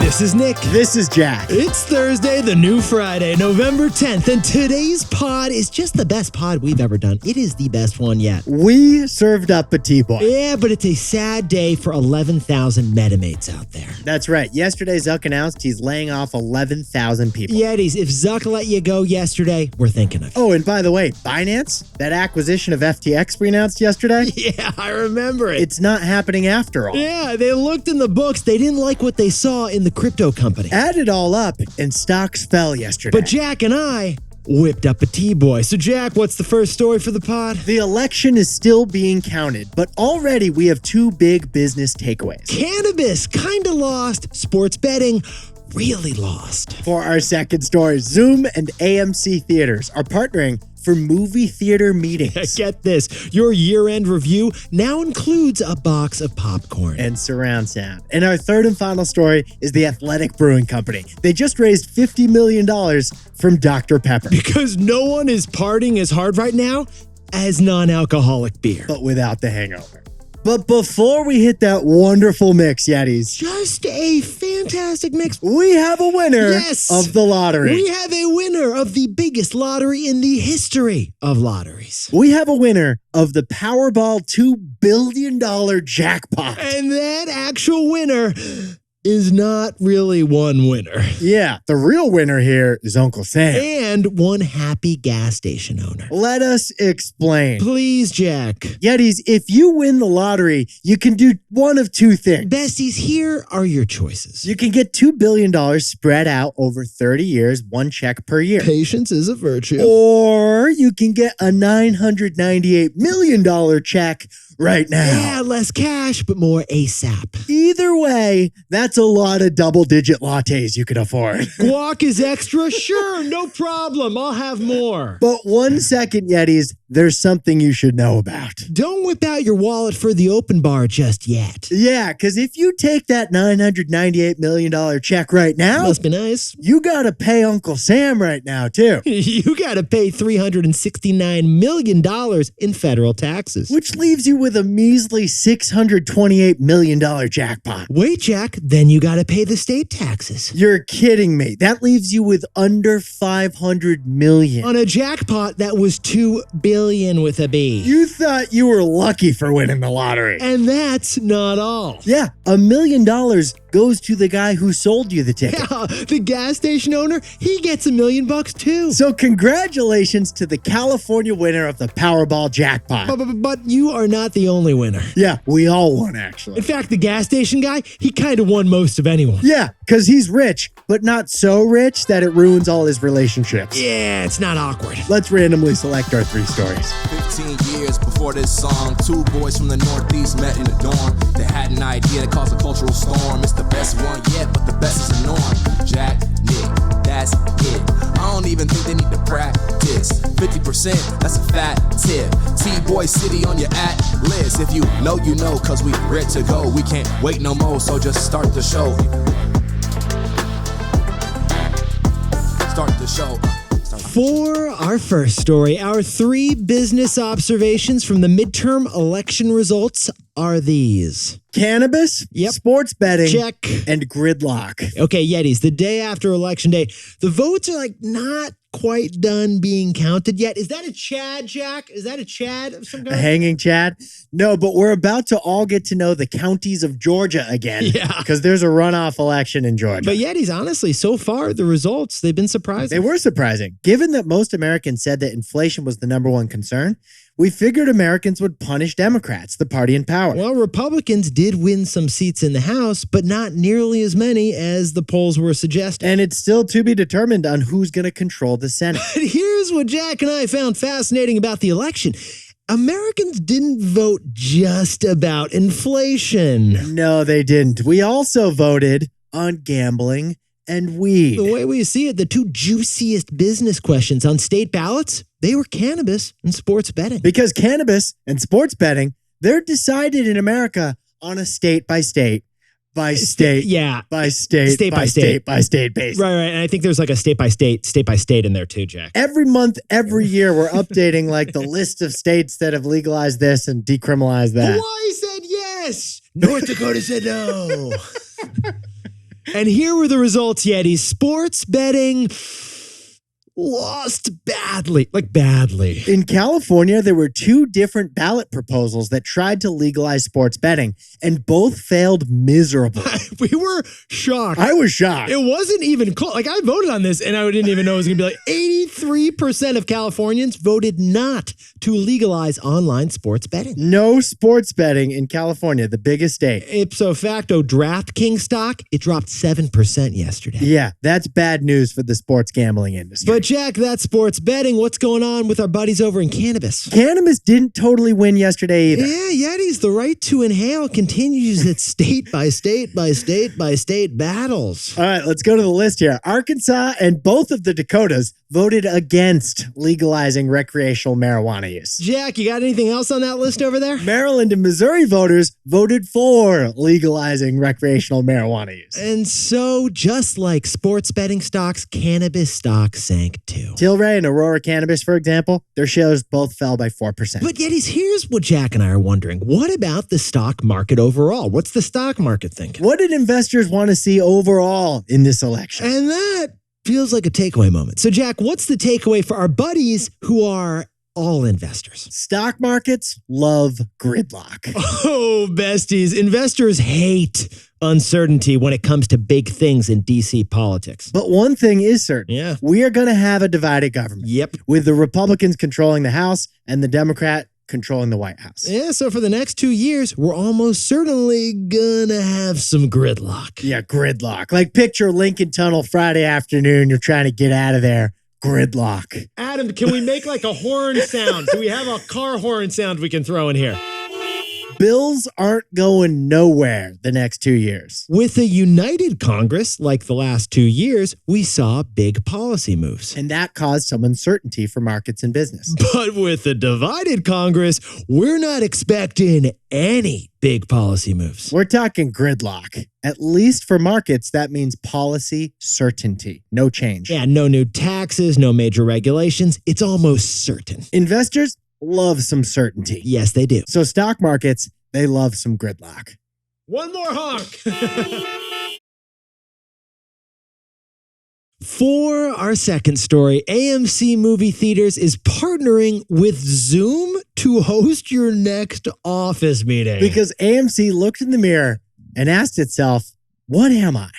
This is Nick. This is Jack. It's Thursday, the new Friday, November 10th, and today's pod is just the best pod we've ever done. It is the best one yet. We served up Petit Boy. Yeah, but it's a sad day for 11,000 Metamates out there. That's right. Yesterday, Zuck announced he's laying off 11,000 people. Yetis, if Zuck let you go yesterday, we're thinking of you. Oh, and by the way, Binance, that acquisition of FTX we announced yesterday? Yeah, I remember it. It's not happening after all. Yeah, they looked in the books. They didn't like what they saw in the crypto company. Add it all up, and stocks fell yesterday. But Jack and I whipped up a T-boy. So Jack, what's the first story for the pod? The election is still being counted, but already we have two big business takeaways. Cannabis kinda lost. Sports betting really lost. For our second story, Zoom and AMC theaters are partnering for movie theater meetings. Get this, your year-end review now includes a box of popcorn. And surround sound. And our third and final story is the Athletic Brewing Company. They just raised $50 million from Dr. Pepper. Because no one is partying as hard right now as non-alcoholic beer. But without the hangover. But before we hit that wonderful mix, Yetis, just a fantastic mix. We have a winner of the lottery. We have a winner of the biggest lottery in the history of lotteries. We have a winner of the Powerball $2 billion jackpot. And that actual winner is not really one winner. Yeah, the real winner here is Uncle Sam. And one happy gas station owner. Let us explain. Please, Jack. Yetis, if you win the lottery, you can do one of two things. Besties, here are your choices. You can get $2 billion spread out over 30 years, one check per year. Patience is a virtue. Or you can get a $998 million check right now. Yeah, less cash, but more ASAP. Either way, that's a lot of double-digit lattes you can afford. Guac is extra? Sure, no problem. I'll have more. But 1 second, Yetis, there's something you should know about. Don't whip out your wallet for the open bar just yet. Yeah, because if you take that $998 million check right now, must be nice. You gotta pay Uncle Sam right now, too. You gotta pay $369 million in federal taxes. Which leaves you with a measly $628 million jackpot. Wait, Jack, then you gotta pay the state taxes. You're kidding me. That leaves you with under $500 million. On a jackpot that was $2 billion with a B. You thought you were lucky for winning the lottery. And that's not all. Yeah, $1 million goes to the guy who sold you the ticket. Yeah, the gas station owner, he gets $1 million too. So congratulations to the California winner of the Powerball jackpot. But you are not the only winner. Yeah, we all won, actually. In fact, the gas station guy, he kind of won most of anyone. Yeah, because he's rich, but not so rich that it ruins all his relationships. Yeah, it's not awkward. Let's randomly select our three stories. 15 years before this song, two boys from the Northeast met in the dorm. They had an idea that caused a cultural storm. It's the best one yet, but the best is the norm. Jack, Nick, that's it. I don't even think they need to practice. 50%, that's a fat tip. T-Boy City on your at-list. If you know, cause we ready to go. We can't wait no more, so just start the show. Start the show. For our first story, our three business observations from the midterm election results are these. Cannabis, yep. Sports betting, check, and gridlock. Okay, Yetis, the day after election day, the votes are not quite done being counted yet. Is that a Chad, Jack? Is that a Chad of some kind? A hanging Chad? No, but we're about to all get to know the counties of Georgia again. Yeah. Because there's a runoff election in Georgia. But Yetis, honestly, so far, the results, they've been surprising. They were surprising. Given that most Americans said that inflation was the number one concern, we figured Americans would punish Democrats, the party in power. Well, Republicans did win some seats in the House, but not nearly as many as the polls were suggesting. And it's still to be determined on who's going to control the Senate. But here's what Jack and I found fascinating about the election. Americans didn't vote just about inflation. No, they didn't. We also voted on gambling and weed. The way we see it, the two juiciest business questions on state ballots, they were cannabis and sports betting. Because cannabis and sports betting, they're decided in America on a state by state by state. Yeah. By state. State by state. By state basis. Right. And I think there's like a state by state in there too, Jack. Every month, every year, we're updating like the list of states that have legalized this and decriminalized that. Hawaii said yes. North Dakota said no. And here were the results, Yetis. Sports betting lost badly. In California, there were 2 different ballot proposals that tried to legalize sports betting, and both failed miserably. We were shocked. I was shocked. It wasn't even close. Like, I voted on this, and I didn't even know it was going to be like 83% of Californians voted not to legalize online sports betting. No sports betting in California, the biggest state. Ipso facto, DraftKings stock, it dropped 7% yesterday. Yeah, that's bad news for the sports gambling industry. But Jack, that's sports betting. What's going on with our buddies over in Cannabis? Cannabis didn't totally win yesterday either. Yeah, Yetis, the right to inhale continues its state by state by state by state battles. All right, let's go to the list here. Arkansas and both of the Dakotas voted against legalizing recreational marijuana use. Jack, you got anything else on that list over there? Maryland and Missouri voters voted for legalizing recreational marijuana use. And so, just like sports betting stocks, cannabis stocks sank too. Tilray and Aurora Cannabis, for example, their shares both fell by 4%. But Yetis, here's what Jack and I are wondering. What about the stock market overall? What's the stock market thinking? What did investors want to see overall in this election? And that feels like a takeaway moment. So, Jack, what's the takeaway for our buddies who are all investors? Stock markets love gridlock. Oh, besties, investors hate uncertainty when it comes to big things in DC politics. But one thing is certain. Yeah. We are going to have a divided government. Yep. With the Republicans controlling the House and the Democrat controlling the White House. Yeah, so for the next 2 years, we're almost certainly gonna have some gridlock. Yeah, gridlock. Like picture Lincoln Tunnel Friday afternoon, you're trying to get out of there. Gridlock. Adam, can we make like a horn sound? Do we have a car horn sound we can throw in here? Bills aren't going nowhere the next 2 years. With a united Congress, like the last 2 years, we saw big policy moves. And that caused some uncertainty for markets and business. But with a divided Congress, we're not expecting any big policy moves. We're talking gridlock. At least for markets, that means policy certainty. No change. Yeah, no new taxes, no major regulations. It's almost certain. Investors love some certainty. Yes, they do. So stock markets, they love some gridlock. One more honk. For our second story, AMC Movie Theaters is partnering with Zoom to host your next office meeting. Because AMC looked in the mirror and asked itself, what am I?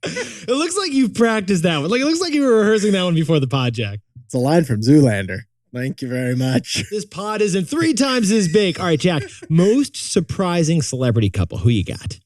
It looks like you've practiced that one. Like, it looks like you were rehearsing that one before the pod, Jack. It's a line from Zoolander. Thank you very much. This pod isn't 3 times as big. All right, Jack, most surprising celebrity couple. Who you got?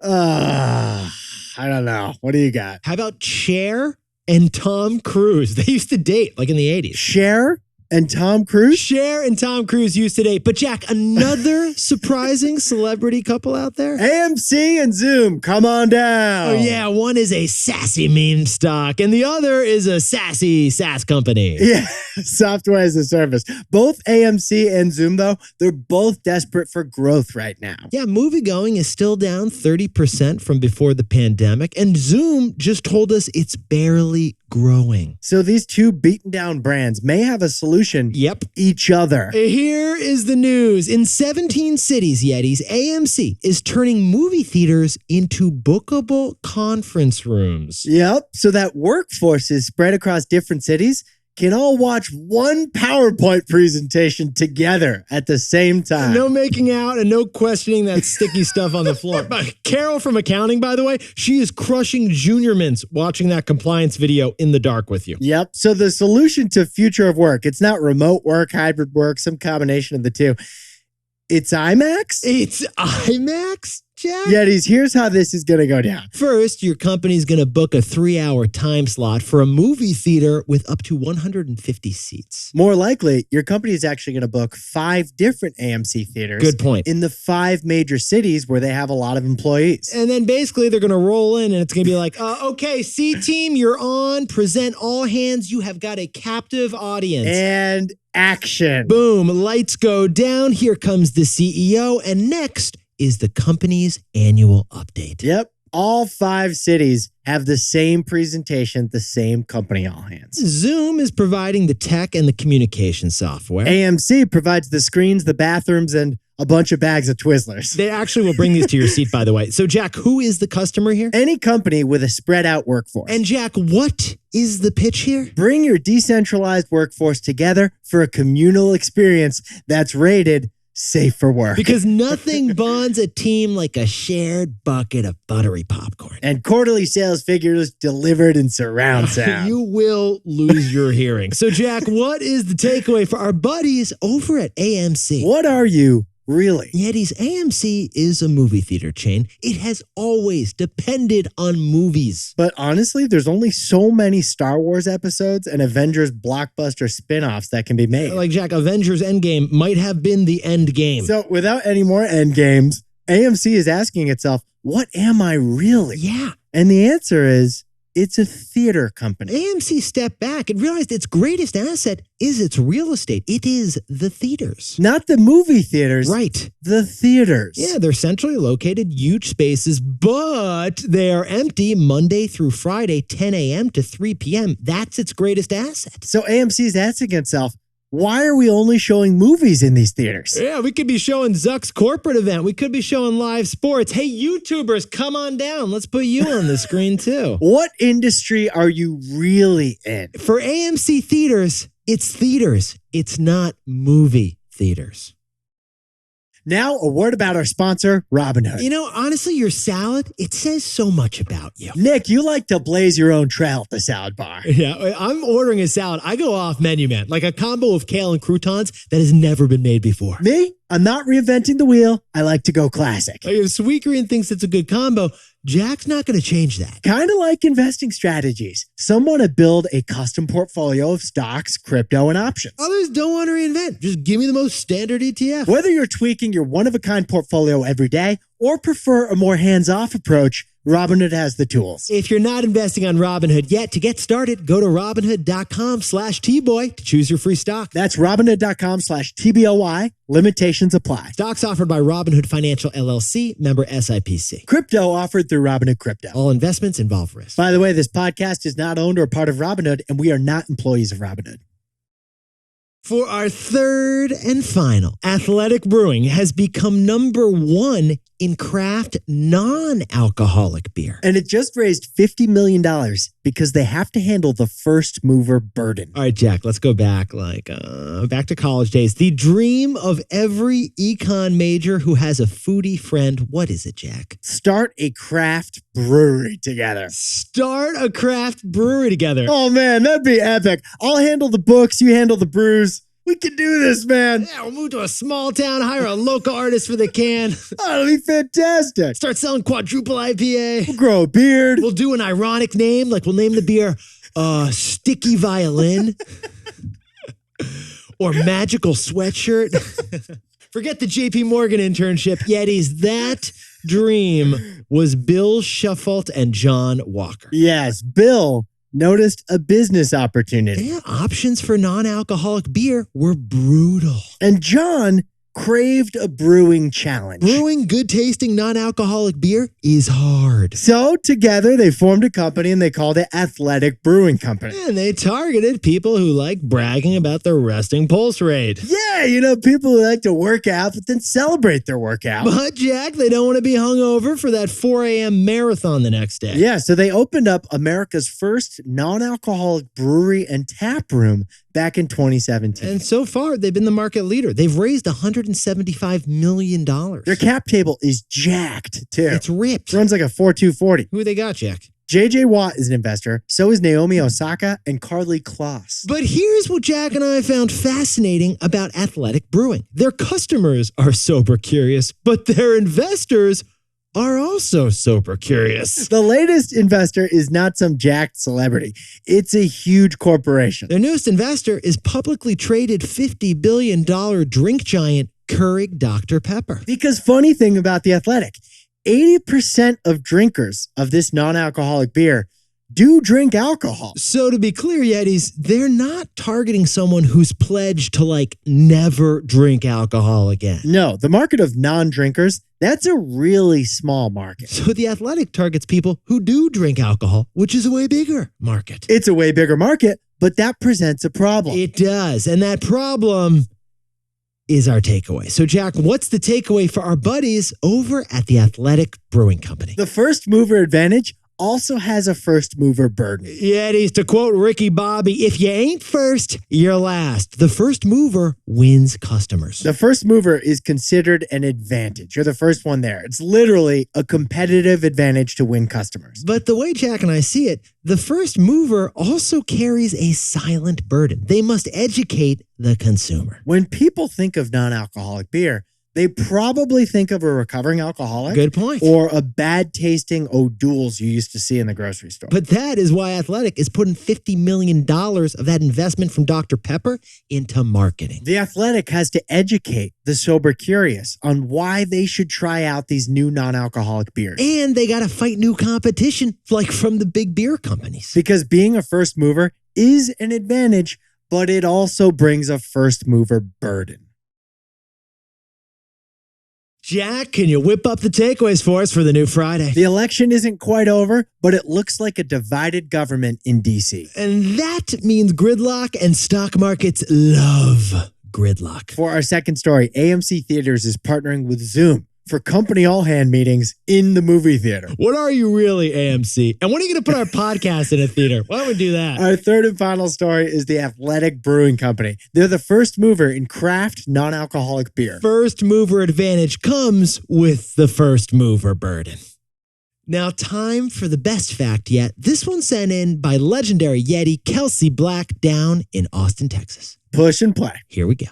I don't know. What do you got? How about Cher and Tom Cruise? They used to date like in the 80s. Cher and Tom Cruise? Cher and Tom Cruise used to date. But Jack, another surprising celebrity couple out there? AMC and Zoom, come on down. Oh yeah, one is a sassy meme stock and the other is a sassy SaaS company. Yeah, software as a service. Both AMC and Zoom, though, they're both desperate for growth right now. Yeah, moviegoing is still down 30% from before the pandemic, and Zoom just told us it's barely growing. So these two beaten down brands may have a solution. Yep. Each other. Here is the news. In 17 cities, Yetis, AMC is turning movie theaters into bookable conference rooms. Yep. So that workforces spread across different cities can all watch one PowerPoint presentation together at the same time. No making out and no questioning that sticky stuff on the floor. But Carol from accounting, by the way, she is crushing junior mints watching that compliance video in the dark with you. Yep. So the solution to future of work, it's not remote work, hybrid work, some combination of the two. It's IMAX? It's IMAX, Jack? Yetis, here's how this is going to go down. First, your company's going to book a 3-hour time slot for a movie theater with up to 150 seats. More likely, your company is actually going to book 5 different AMC theaters. Good point. In the 5 major cities where they have a lot of employees. And then basically they're going to roll in and it's going to be like, okay, C team, you're on. Present all hands. You have got a captive audience. And action. Boom, lights go down. Here comes the CEO. And next is the company's annual update. Yep. All 5 cities have the same presentation, the same company all hands. Zoom is providing the tech and the communication software. AMC provides the screens, the bathrooms, and a bunch of bags of Twizzlers. They actually will bring these to your seat, by the way. So, Jack, who is the customer here? Any company with a spread out workforce. And, Jack, what is the pitch here? Bring your decentralized workforce together for a communal experience that's rated safe for work. Because nothing bonds a team like a shared bucket of buttery popcorn. And quarterly sales figures delivered in surround sound. You will lose your hearing. So, Jack, what is the takeaway for our buddies over at AMC? What are you really? Yetis, AMC is a movie theater chain. It has always depended on movies. But honestly, there's only so many Star Wars episodes and Avengers blockbuster spin-offs that can be made. Like, Jack, Avengers Endgame might have been the end game. So without any more end games, AMC is asking itself, what am I really? Yeah. And the answer is, it's a theater company. AMC stepped back and realized its greatest asset is its real estate. It is the theaters. Not the movie theaters. Right. The theaters. Yeah, they're centrally located, huge spaces, but they are empty Monday through Friday, 10 a.m. to 3 p.m. That's its greatest asset. So AMC's asking itself, why are we only showing movies in these theaters? Yeah, we could be showing Zuck's corporate event. We could be showing live sports. Hey, YouTubers, come on down. Let's put you on the screen too. What industry are you really in? For AMC theaters, it's theaters. It's not movie theaters. Now, a word about our sponsor, Robinhood. You know, honestly, your salad, it says so much about you. Nick, you like to blaze your own trail at the salad bar. Yeah, I'm ordering a salad. I go off menu, man. Like a combo of kale and croutons that has never been made before. Me? I'm not reinventing the wheel. I like to go classic. Like if Sweet Green thinks it's a good combo, Jack's not going to change that. Kind of like investing strategies. Some want to build a custom portfolio of stocks, crypto, and options. Others don't want to reinvent. Just give me the most standard ETF. Whether you're tweaking your one-of-a-kind portfolio every day or prefer a more hands-off approach, Robinhood has the tools. If you're not investing on Robinhood yet, to get started, go to Robinhood.com/Tboy to choose your free stock. That's Robinhood.com/TBOY. Limitations apply. Stocks offered by Robinhood Financial LLC, member SIPC. Crypto offered through Robinhood Crypto. All investments involve risk. By the way, this podcast is not owned or part of Robinhood, and we are not employees of Robinhood. For our third and final, Athletic Brewing has become number one in craft non-alcoholic beer. And it just raised $50 million because they have to handle the first mover burden. All right, Jack, let's go back back to college days. The dream of every econ major who has a foodie friend. What is it, Jack? Start a craft brewery together. Start a craft brewery together. Oh, man, that'd be epic. I'll handle the books, you handle the brews. We can do this, man. Yeah, we'll move to a small town, hire a local artist for the can. That'll be fantastic. Start selling quadruple IPA. We'll grow a beard. We'll do an ironic name, like we'll name the beer Sticky Violin or Magical Sweatshirt. Forget the JP Morgan internship, Yetis. That dream was Bill Shufelt and John Walker. Yes, Bill noticed a business opportunity. Yeah, options for non-alcoholic beer were brutal. And John craved a brewing challenge. Brewing good tasting non-alcoholic beer is hard. So together they formed a company and they called it Athletic Brewing Company. And they targeted people who like bragging about their resting pulse rate. Yeah, you know, people who like to work out but then celebrate their workout. But Jack, they don't want to be hungover for that 4 a.m. marathon the next day. Yeah, so they opened up America's first non-alcoholic brewery and tap room back in 2017. And so far, they've been the market leader. They've raised $175 million. Their cap table is jacked, too. It's ripped. Runs like a 4.240. Who they got, Jack? JJ Watt is an investor. So is Naomi Osaka and Carly Kloss. But here's what Jack and I found fascinating about Athletic Brewing. Their customers are sober curious, but their investors are also sober curious. The latest investor is not some jacked celebrity. It's a huge corporation. Their newest investor is publicly traded $50 billion drink giant Keurig Dr. Pepper. Because funny thing about The Athletic, 80% of drinkers of this non-alcoholic beer do drink alcohol. So to be clear, Yetis, they're not targeting someone who's pledged to never drink alcohol again. No, the market of non-drinkers, that's a really small market. So The Athletic targets people who do drink alcohol, which is a way bigger market. It's a way bigger market, but that presents a problem. It does. And that problem is our takeaway. So, Jack, what's the takeaway for our buddies over at the Athletic Brewing Company? The first mover advantage also has a first mover burden. Yetis, to quote Ricky Bobby, if you ain't first, you're last. The first mover wins customers. The first mover is considered an advantage. You're the first one there. It's literally a competitive advantage to win customers. But the way Jack and I see it, the first mover also carries a silent burden. They must educate the consumer. When people think of non-alcoholic beer, they probably think of a recovering alcoholic. Good point. Or a bad tasting O'Doul's you used to see in the grocery store. But that is why Athletic is putting $50 million of that investment from Dr. Pepper into marketing. The Athletic has to educate the sober curious on why they should try out these new non-alcoholic beers. And they got to fight new competition, like from the big beer companies. Because being a first mover is an advantage, but it also brings a first mover burden. Jack, can you whip up the takeaways for us for the new Friday? The election isn't quite over, but it looks like a divided government in D.C. And that means gridlock, and stock markets love gridlock. For our second story, AMC Theaters is partnering with Zoom for company all-hand meetings in the movie theater. What are you really, AMC? And when are you going to put our podcast in a theater? Why don't we do that? Our third and final story is the Athletic Brewing Company. They're the first mover in craft non-alcoholic beer. First mover advantage comes with the first mover burden. Now, time for the best fact yet. This one sent in by legendary Yeti Kelsey Black down in Austin, Texas. Push and play. Here we go.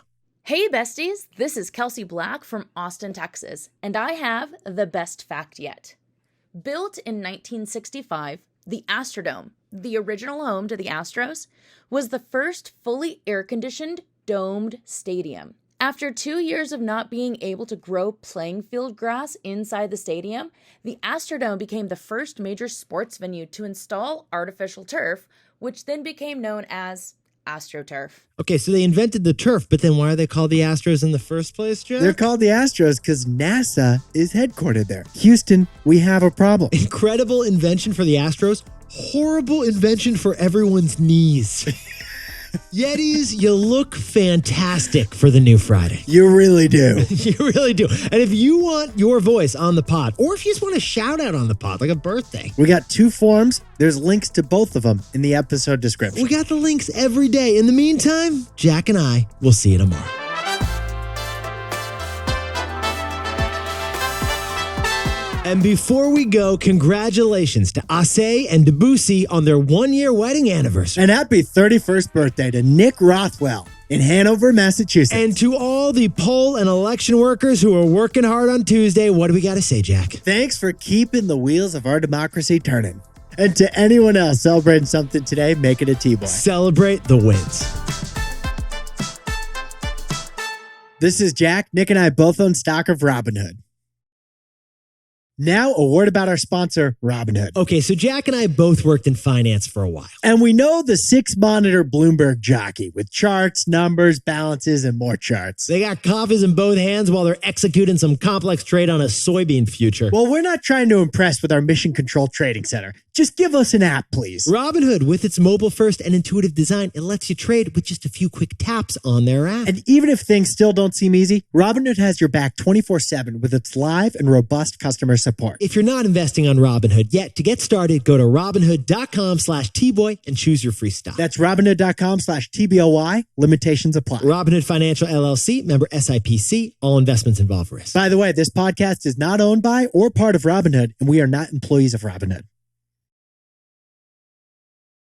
Hey besties, this is Kelsey Black from Austin, Texas, and I have the best fact yet. Built in 1965, the Astrodome, the original home to the Astros, was the first fully air-conditioned, domed stadium. After 2 years of not being able to grow playing field grass inside the stadium, the Astrodome became the first major sports venue to install artificial turf, which then became known as AstroTurf. Okay, so they invented the turf, but then why are they called the Astros in the first place, Jack? They're called the Astros because NASA is headquartered there. Houston, we have a problem. Incredible invention for the Astros, horrible invention for everyone's knees. Yetis, you look fantastic for the new Friday. You really do. You really do. And if you want your voice on the pod, or if you just want a shout out on the pod, like a birthday, We got two forms. There's links to both of them in the episode description. we got the links every day. In the meantime, Jack and I will see you tomorrow. And before we go, congratulations to Ase and Debussy on their 1-year wedding anniversary. And happy 31st birthday to Nick Rothwell in Hanover, Massachusetts. And to all the poll and election workers who are working hard on Tuesday, what do we got to say, Jack? Thanks for keeping the wheels of our democracy turning. And to anyone else celebrating something today, make it a T-boy. Celebrate the wins. This is Jack. Nick and I both own stock of Robinhood. Now, a word about our sponsor, Robinhood. Okay, so Jack and I both worked in finance for a while. And we know the 6-monitor Bloomberg jockey with charts, numbers, balances, and more charts. They got coffees in both hands while they're executing some complex trade on a soybean future. Well, we're not trying to impress with our mission control trading center. Just give us an app, please. Robinhood, with its mobile-first and intuitive design, it lets you trade with just a few quick taps on their app. And even if things still don't seem easy, Robinhood has your back 24/7 with its live and robust customer support. If you're not investing on Robinhood yet, to get started, go to Robinhood.com/Tboy and choose your free stock. That's Robinhood.com/TBOY. Limitations apply. Robinhood Financial LLC, member SIPC. All investments involve risk. By the way, this podcast is not owned by or part of Robinhood, and we are not employees of Robinhood.